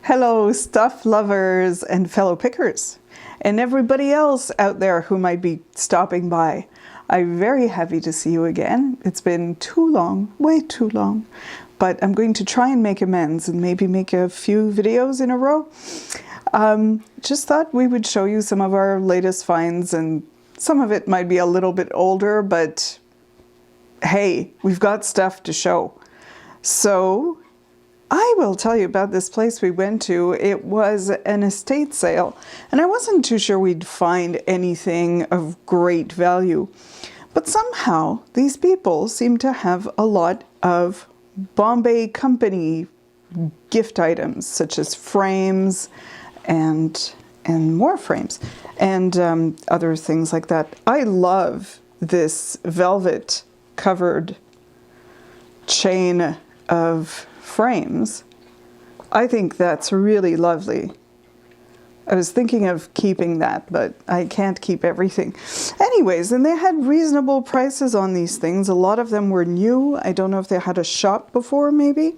Hello, stuff lovers and fellow pickers, and everybody else out there who might be stopping by. I'm very happy to see you again. It's been too long, way too long, but I'm going to try and make amends and maybe make a few videos in a row. Just thought we would show you some of our latest finds, and some of it might be a little bit older, but hey, we've got stuff to show. So I will tell you about this place we went to. It was an estate sale, and I wasn't too sure we'd find anything of great value. But somehow these people seem to have a lot of Bombay company gift items, such as frames and more frames and other things like that. I love this velvet covered chain of frames. I think that's really lovely. I was thinking of keeping that, but I can't keep everything. Anyways, and they had reasonable prices on these things. A lot of them were new. I don't know if they had a shop before, maybe.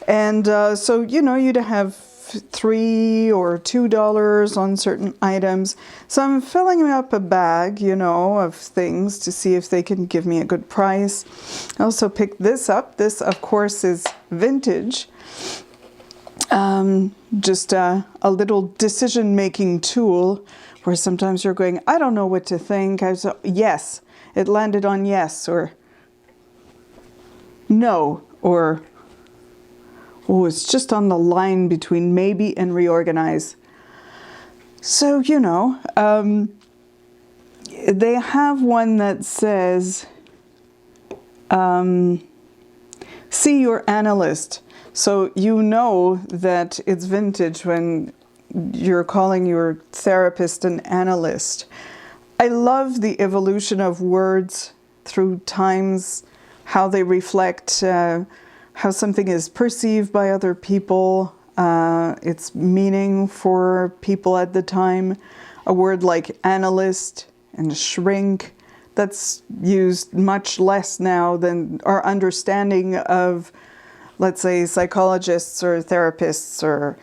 And so, you know, you'd have $3 or $2 on certain items. So I'm filling up a bag, you know, of things to see if they can give me a good price. I also picked this up. This, of course, is vintage. Just a little decision-making tool where sometimes you're going, I don't know what to think. I was, yes, it landed on yes, or no, or oh, it's just on the line between maybe and reorganize. So, you know, they have one that says, see your analyst. So you know that it's vintage when you're calling your therapist an analyst. I love the evolution of words through times, how they reflect how something is perceived by other people, its meaning for people at the time. A word like analyst and shrink, that's used much less now than our understanding of, let's say, psychologists or therapists or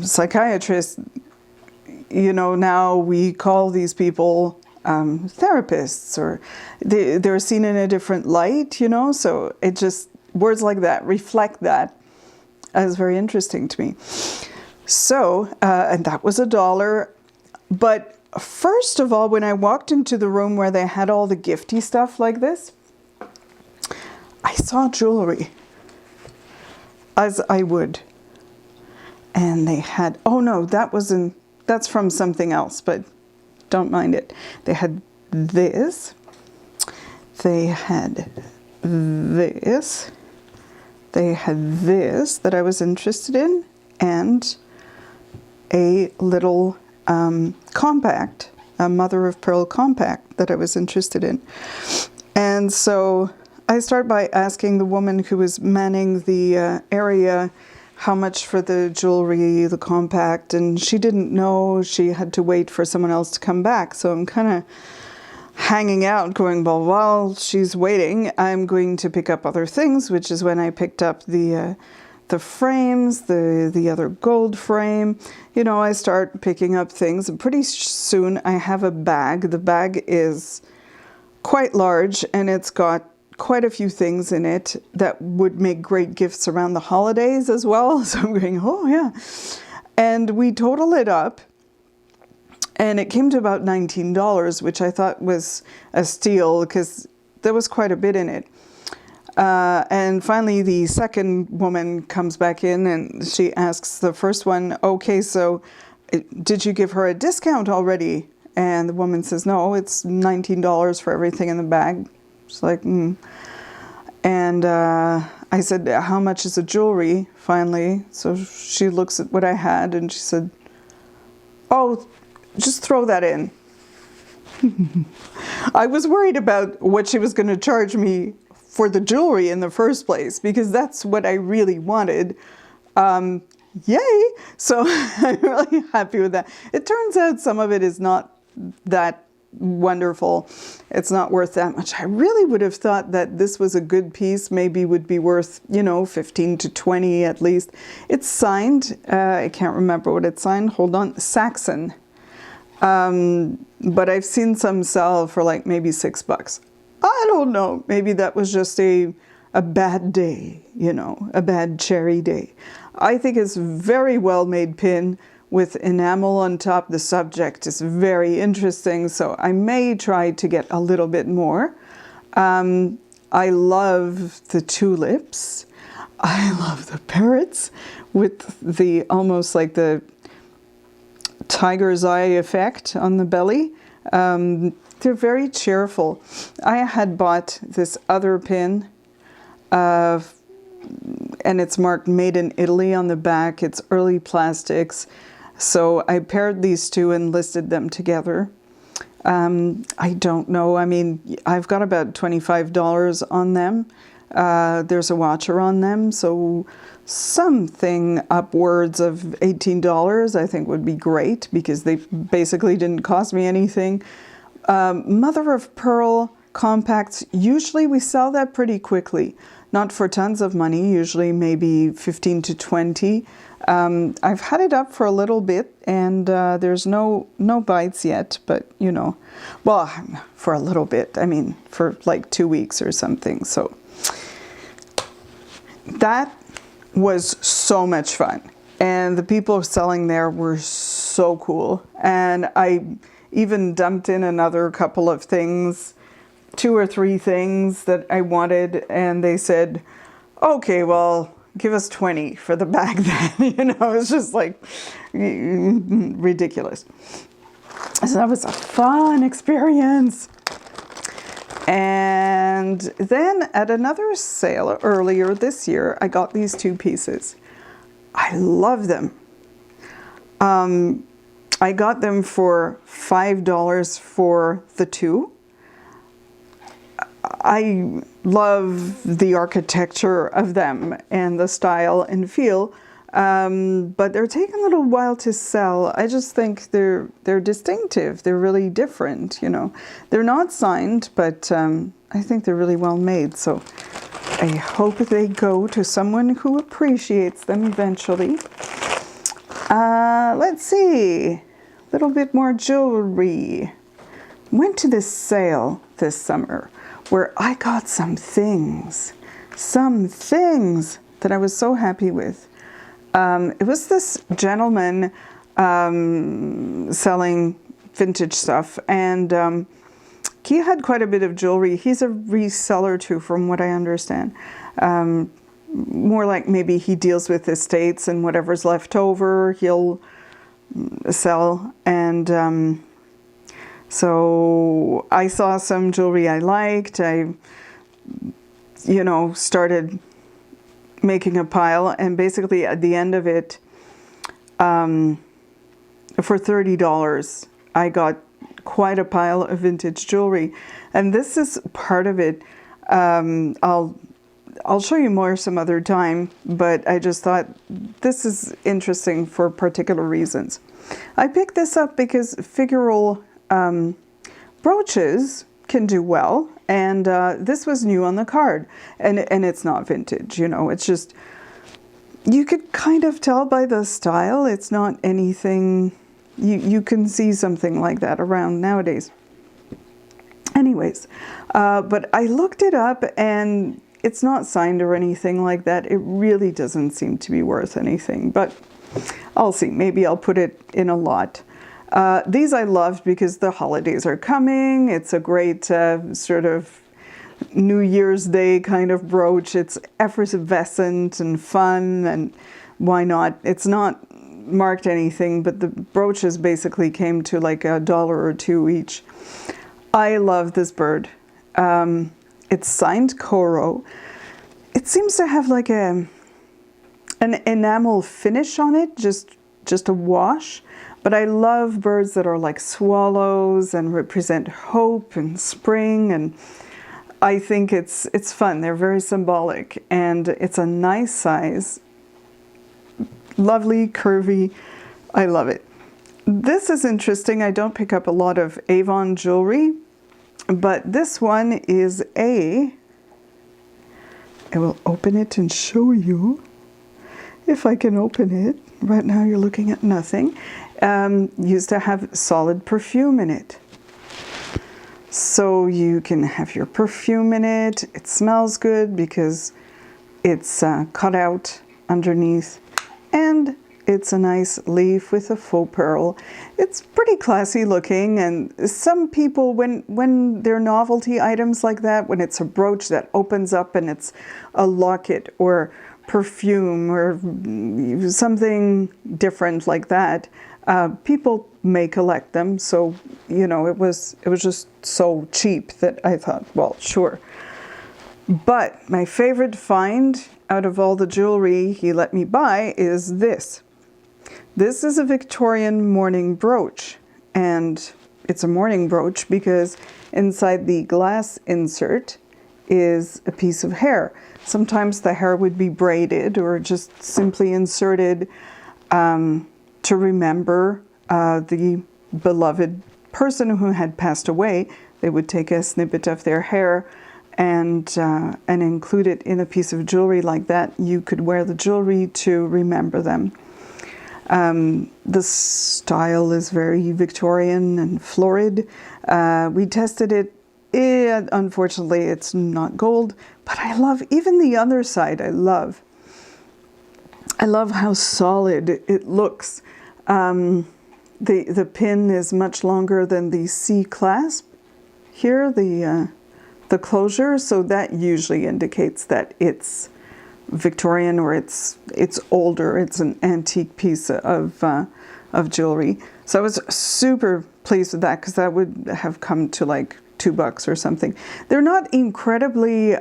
psychiatrists. You know, now we call these people therapists, or they're seen in a different light, you know, so it just, words like that reflect that. As very interesting to me. So, and that was $1. But first of all, when I walked into the room where they had all the gifty stuff like this, I saw jewelry, as I would. And they had, oh no, that's from something else, but don't mind it. They had this, they had this, they had this that I was interested in, and a little compact, a mother of pearl compact that I was interested in. And so I start by asking the woman who was manning the area how much for the jewelry, the compact, and she didn't know. She had to wait for someone else to come back. So I'm kind of hanging out going, well, while she's waiting, I'm going to pick up other things, which is when I picked up the frames, the other gold frame. You know, I start picking up things, and pretty soon I have a bag. The bag is quite large, and it's got quite a few things in it that would make great gifts around the holidays as well. So I'm going, oh yeah. And we total it up, and it came to about $19, which I thought was a steal because there was quite a bit in it. And finally, the second woman comes back in and she asks the first one, okay, so did you give her a discount already? And the woman says, no, it's $19 for everything in the bag. She's like, And I said, how much is the jewelry, finally? So she looks at what I had and she said, oh, just throw that in. I was worried about what she was going to charge me for the jewelry in the first place, because that's what I really wanted. Yay! So I'm really happy with that. It turns out some of it is not that wonderful. It's not worth that much. I really would have thought that this was a good piece, maybe would be worth, you know, 15 to 20 at least. It's signed, I can't remember what it's signed, hold on, Saxon. But I've seen some sell for like maybe $6. I don't know, maybe that was just a bad day, you know, a bad cherry day. I think it's a very well made pin with enamel on top. The subject is very interesting, so I may try to get a little bit more. I love the tulips. I love the parrots with the almost like the tiger's eye effect on the belly. They're very cheerful. I had bought this other pin, and it's marked made in Italy on the back. It's early plastics. So I paired these two and listed them together. I don't know. I mean, I've got about $25 on them. There's a watcher on them. So something upwards of $18 I think would be great, because they basically didn't cost me anything. Mother of pearl compacts, usually we sell that pretty quickly. Not for tons of money, usually maybe 15 to 20. I've had it up for a little bit, and there's no bites yet, but you know, well, for a little bit, I mean, for like 2 weeks or something. So that was so much fun. And the people selling there were so cool. And I even dumped in another couple of things, 2 or 3 things that I wanted, and they said, okay, well, give us 20 for the bag then. You know, it's just like ridiculous. So that was a fun experience. And then at another sale earlier this year, I got these 2 pieces. I love them. I got them for $5 for the 2. I love the architecture of them and the style and feel, but they're taking a little while to sell. I just think they're distinctive. They're really different, you know. They're not signed, but I think they're really well made. So I hope they go to someone who appreciates them eventually. Let's see, a little bit more jewelry. Went to this sale this summer where I got some things that I was so happy with. It was this gentleman selling vintage stuff, and he had quite a bit of jewelry. He's a reseller too, from what I understand. More like maybe he deals with estates, and whatever's left over he'll sell. And so I saw some jewelry I liked. I, you know, started making a pile, and basically at the end of it, for $30, I got quite a pile of vintage jewelry. And this is part of it. I'll show you more some other time, but I just thought this is interesting for particular reasons. I picked this up because figural brooches can do well, and this was new on the card, and it's not vintage, you know. It's just, you could kind of tell by the style. It's not anything you can see something like that around nowadays. Anyways, but I looked it up, and it's not signed or anything like that. It really doesn't seem to be worth anything, but I'll see. Maybe I'll put it in a lot. These I loved because the holidays are coming. It's a great sort of New Year's Day kind of brooch. It's effervescent and fun, and why not? It's not marked anything, but the brooches basically came to like $1 or $2 each. I love this bird. It's signed Coro. It seems to have like an enamel finish on it, just a wash. But I love birds that are like swallows and represent hope and spring, and I think it's fun. They're very symbolic, and it's a nice size, lovely, curvy. I love it. This is interesting. I don't pick up a lot of Avon jewelry, but this one is I will open it and show you if I can open it. Right now you're looking at nothing. Used to have solid perfume in it. So you can have your perfume in it. It smells good because it's cut out underneath, and it's a nice leaf with a faux pearl. It's pretty classy looking, and some people, when they're novelty items like that, when it's a brooch that opens up and it's a locket or perfume or something different like that, people may collect them. So, you know, it was just so cheap that I thought, well, sure. But my favorite find out of all the jewelry he let me buy is this. This is a Victorian mourning brooch, and it's a mourning brooch because inside the glass insert is a piece of hair. Sometimes the hair would be braided or just simply inserted to remember the beloved person who had passed away. They would take a snippet of their hair and include it in a piece of jewelry like that. You could wear the jewelry to remember them. The style is very Victorian and florid. We tested it. Unfortunately, it's not gold, but I love even the other side. I love how solid it looks. The pin is much longer than the C clasp here, the closure, so that usually indicates that it's Victorian or it's older. It's an antique piece of jewelry. So I was super pleased with that because that would have come to like $2 or something. They're not incredibly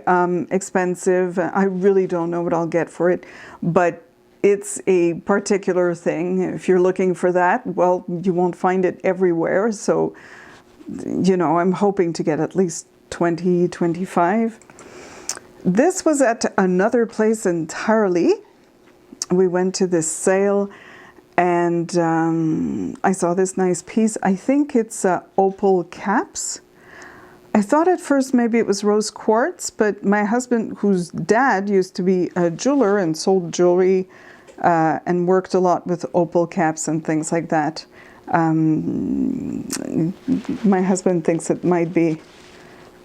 expensive. I really don't know what I'll get for it, but it's a particular thing. If you're looking for that, well, you won't find it everywhere. So, you know, I'm hoping to get at least 20, 25. This was at another place entirely. We went to this sale and I saw this nice piece. I think it's Opal Caps. I thought at first maybe it was rose quartz, but my husband, whose dad used to be a jeweler and sold jewelry and worked a lot with opal caps and things like that, my husband thinks it might be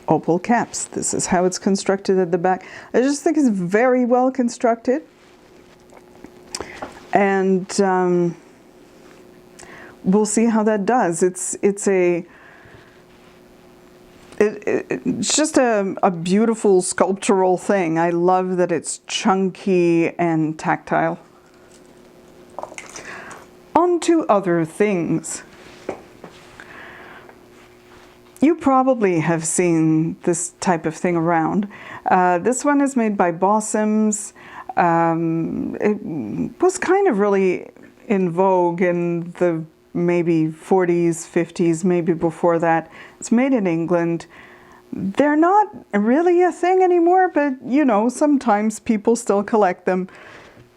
Opal Caps. This is how it's constructed at the back. I just think it's very well constructed. And we'll see how that does. It's just a beautiful sculptural thing. I love that it's chunky and tactile. On to other things. You probably have seen this type of thing around. This one is made by Bossoms. It was kind of really in vogue in the maybe 40s, 50s, maybe before that. It's made in England. They're not really a thing anymore, but you know, sometimes people still collect them.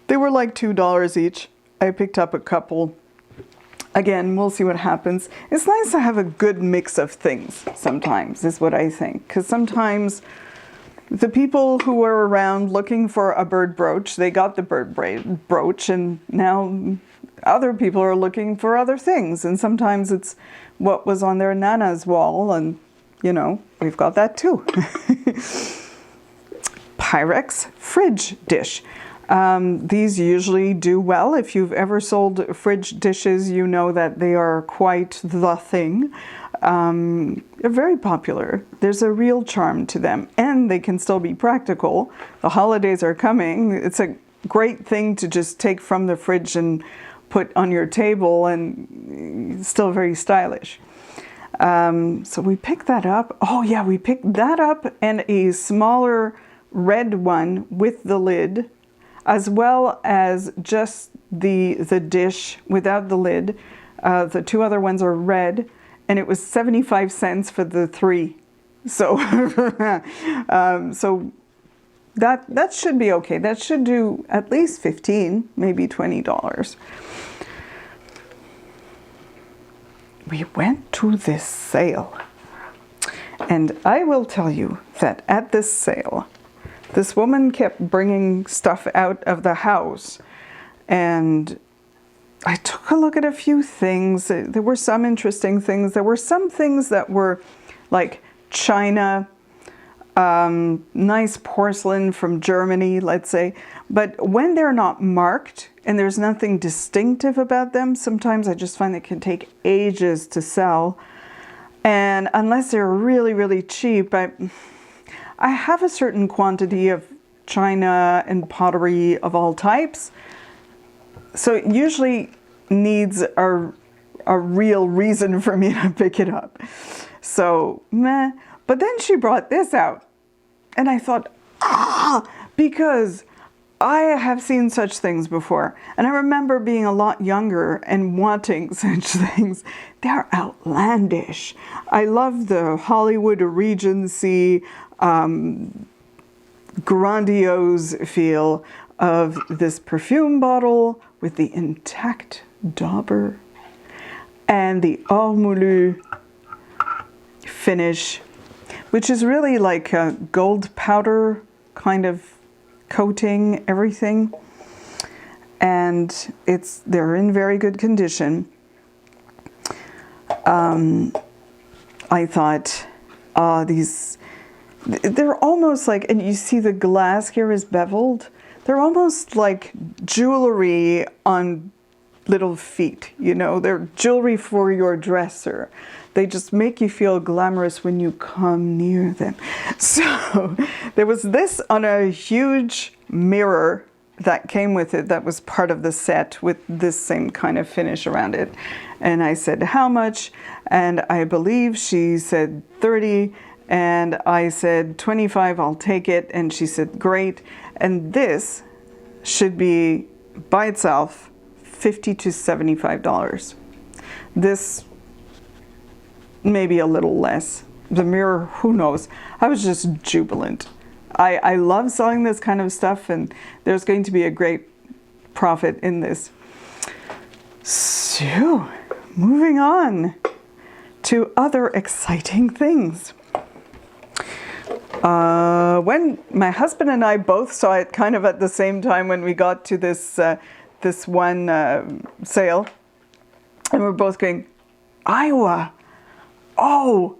They were like $2 each. I picked up a couple. Again, we'll see what happens. It's nice to have a good mix of things sometimes, is what I think. Because sometimes the people who were around looking for a bird brooch, they got the bird brooch, and now other people are looking for other things. And sometimes it's what was on their nana's wall, and you know, we've got that too. Pyrex fridge dish. These usually do well. If you've ever sold fridge dishes, you know that they are quite the thing. They're very popular. There's a real charm to them, and they can still be practical. The holidays are coming. It's a great thing to just take from the fridge and put on your table, and it's still very stylish. So we picked that up. Oh yeah, we picked that up and a smaller red one with the lid, as well as just the dish without the lid. The two other ones are red, and it was 75 cents for the three. So, so that should be okay. That should do at least $15, maybe $20. we went to this sale. And I will tell you that at this sale, this woman kept bringing stuff out of the house. And I took a look at a few things. There were some interesting things. There were some things that were like china, nice porcelain from Germany, let's say. But when they're not marked and there's nothing distinctive about them, sometimes I just find it can take ages to sell. And unless they're really, really cheap, I have a certain quantity of china and pottery of all types. So it usually needs a real reason for me to pick it up. So, meh. But then she brought this out. And I thought, because I have seen such things before. And I remember being a lot younger and wanting such things. They're outlandish. I love the Hollywood Regency, grandiose feel of this perfume bottle with the intact dauber and the ormolu finish, which is really like a gold powder kind of coating everything. And they're in very good condition. I thought, they're almost like, and you see the glass here is beveled. They're almost like jewelry on little feet, you know, they're jewelry for your dresser. They just make you feel glamorous when you come near them. So there was this on a huge mirror that came with it that was part of the set with this same kind of finish around it. And I said, how much? And I believe she said 30. And I said 25, I'll take it. And she said, great. And this should be by itself $50 to $75. This maybe a little less. The mirror, who knows? I was just jubilant. I love selling this kind of stuff, and there's going to be a great profit in this. So, moving on to other exciting things. When my husband and I both saw it kind of at the same time when we got to this one sale, and we're both going, Iowa, oh,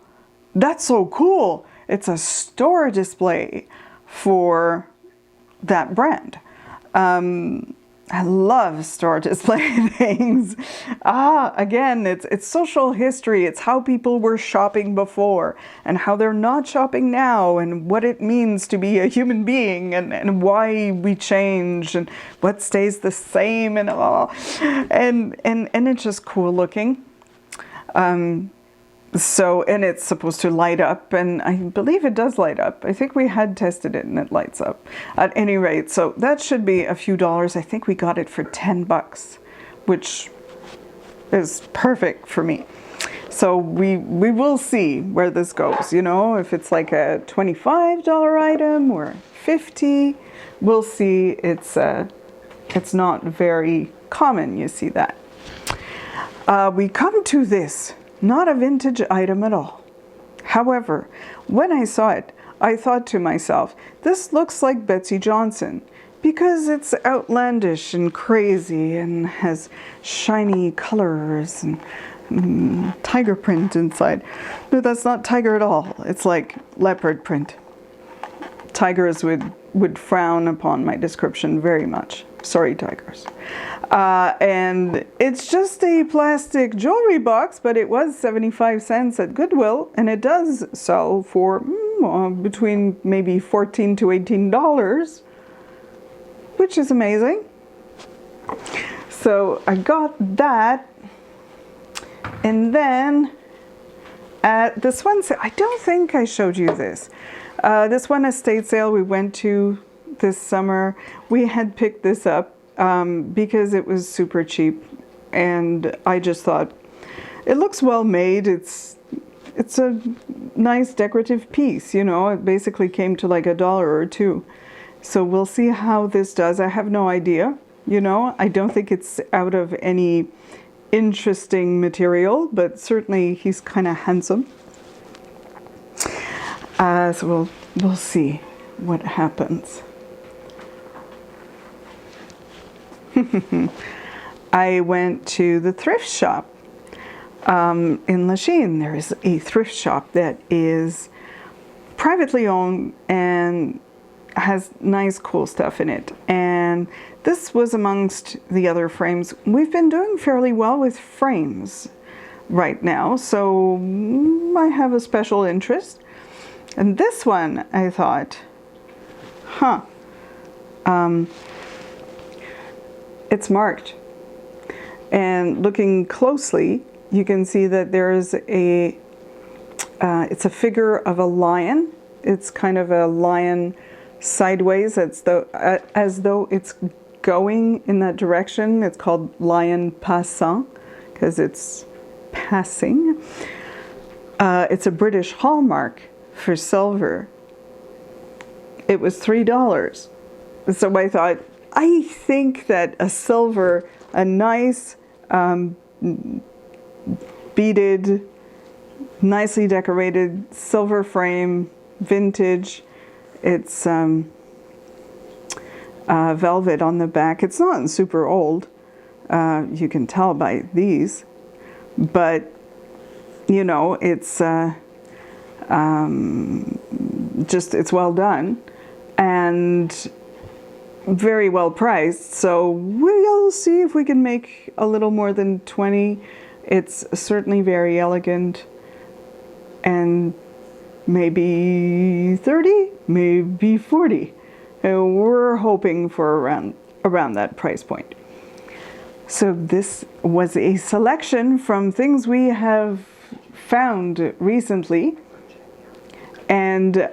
that's so cool. It's a store display for that brand. I love store display things. Again, it's social history. It's how people were shopping before and how they're not shopping now, and what it means to be a human being, and why we change and what stays the same, and all. And it's just cool looking. So, and it's supposed to light up, and I believe it does light up. I think we had tested it and it lights up. At any rate, so that should be a few dollars. I think we got it for $10, which is perfect for me. So we will see where this goes, you know, if it's like a $25 item or $50, we'll see. It's not very common, you see that. We come to this. Not a vintage item at all. However, when I saw it, I thought to myself, this looks like Betsy Johnson, because it's outlandish and crazy and has shiny colors and tiger print inside. No, that's not tiger at all. It's like leopard print. Tigers would frown upon my description very much. Sorry, tigers. And it's just a plastic jewelry box, but it was 75 cents at Goodwill, and it does sell for between maybe $14 to $18, which is amazing. So I got that, and then at this one sale, I don't think I showed you this. This one estate sale we went to this summer, we had picked this up because it was super cheap, and I just thought it looks well made. It's a nice decorative piece, you know. It basically came to like $1 or $2. So we'll see how this does. I have no idea, you know. I don't think it's out of any interesting material, but certainly he's kind of handsome. So we'll see what happens. I went to the thrift shop in Lachine. There is a thrift shop that is privately owned and has nice cool stuff in it, and this was amongst the other frames. We've been doing fairly well with frames right now, so I have a special interest. And this one, I thought, it's marked, and looking closely you can see that there is it's a figure of a lion. It's kind of a lion sideways, as though it's going in that direction. It's called lion passant because it's passing. It's a British hallmark for silver. It was $3. So I thought, I think that a nice beaded, nicely decorated silver frame, vintage. It's velvet on the back. It's not super old. You can tell by these, but you know, it's it's well done and very well priced. So we'll see if we can make a little more than 20. It's certainly very elegant, and maybe 30, maybe 40. And we're hoping for around that price point. So this was a selection from things we have found recently. And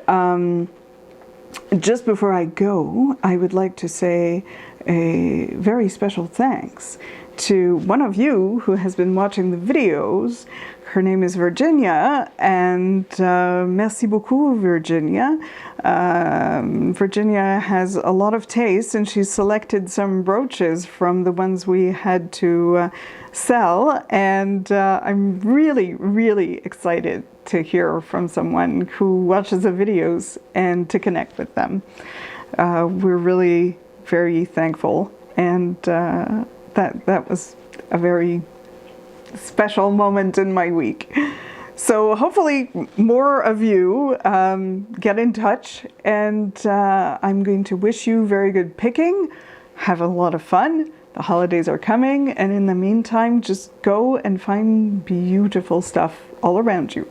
just before I go, I would like to say a very special thanks to one of you who has been watching the videos. Her name is Virginia, and merci beaucoup, Virginia. Virginia has a lot of taste, and she's selected some brooches from the ones we had to sell, and I'm really, really excited to hear from someone who watches the videos and to connect with them. We're really very thankful, and that was a very special moment in my week. So hopefully more of you get in touch, and I'm going to wish you very good picking. Have a lot of fun. The holidays are coming, and in the meantime, just go and find beautiful stuff all around you.